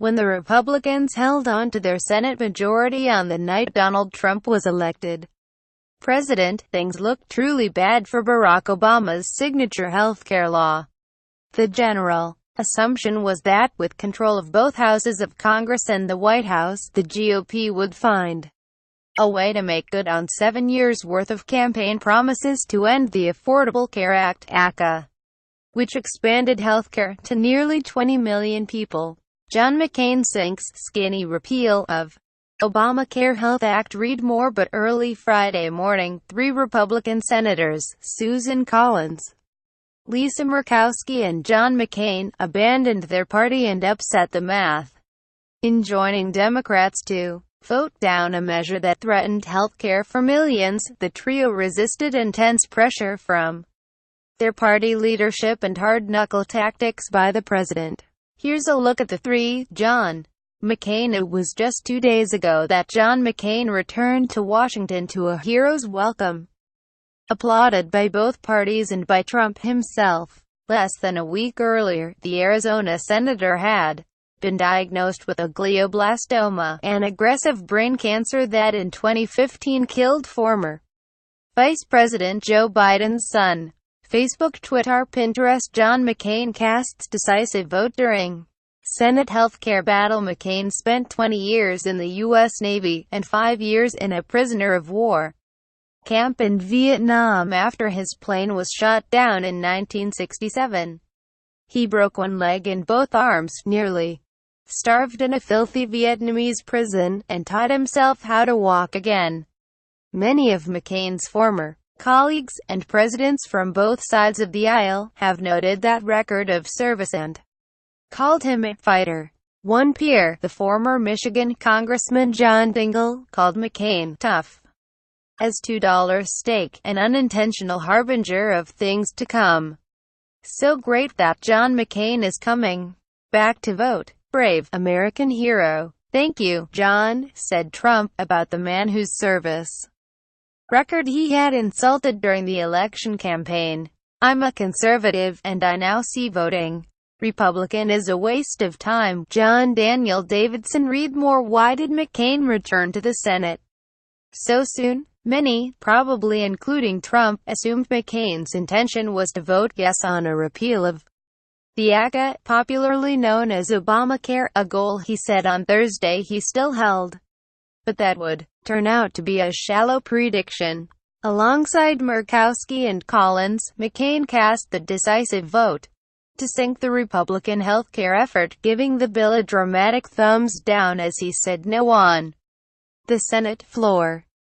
when the Republicans held on to their Senate majority on the night Donald Trump was elected president, things looked truly bad for Barack Obama's signature healthcare law. The general assumption was that, with control of both houses of Congress and the White House, the GOP would find a way to make good on 7 years' worth of campaign promises to end the Affordable Care Act (ACA), which expanded healthcare to nearly 20 million people. John McCain sinks skinny repeal of Obamacare Health Act. Read more. But early Friday morning, 3 Republican senators, Susan Collins, Lisa Murkowski and John McCain, abandoned their party and upset the math in joining Democrats to vote down a measure that threatened health care for millions. The trio resisted intense pressure from their party leadership and hard-knuckle tactics by the president. Here's a look at the 3. John McCain. It was just 2 days ago that John McCain returned to Washington to a hero's welcome, applauded by both parties and by Trump himself. Less than a week earlier, the Arizona senator had been diagnosed with a glioblastoma, an aggressive brain cancer that in 2015 killed former Vice President Joe Biden's son. Facebook, Twitter, Pinterest. John McCain casts decisive vote during Senate healthcare battle. McCain spent 20 years in the U.S. Navy, and 5 years in a prisoner of war camp in Vietnam after his plane was shot down in 1967. He broke one leg and both arms, nearly starved in a filthy Vietnamese prison, and taught himself how to walk again. Many of McCain's former colleagues, and presidents from both sides of the aisle, have noted that record of service and called him a fighter. One peer, the former Michigan Congressman John Dingell, called McCain tough as $2 steak, an unintentional harbinger of things to come. So great that John McCain is coming back to vote. Brave American hero. Thank you, John, said Trump, about the man whose service record he had insulted during the election campaign. I'm a conservative, and I now see voting Republican is a waste of time. John Daniel Davidson. Read more. Why did McCain return to the Senate so soon? Many, probably including Trump, assumed McCain's intention was to vote yes on a repeal of the ACA, popularly known as Obamacare, a goal he said on Thursday he still held, but that would turn out to be a shallow prediction. Alongside Murkowski and Collins, McCain cast the decisive vote to sink the Republican healthcare effort, giving the bill a dramatic thumbs down as he said no on the Senate floor.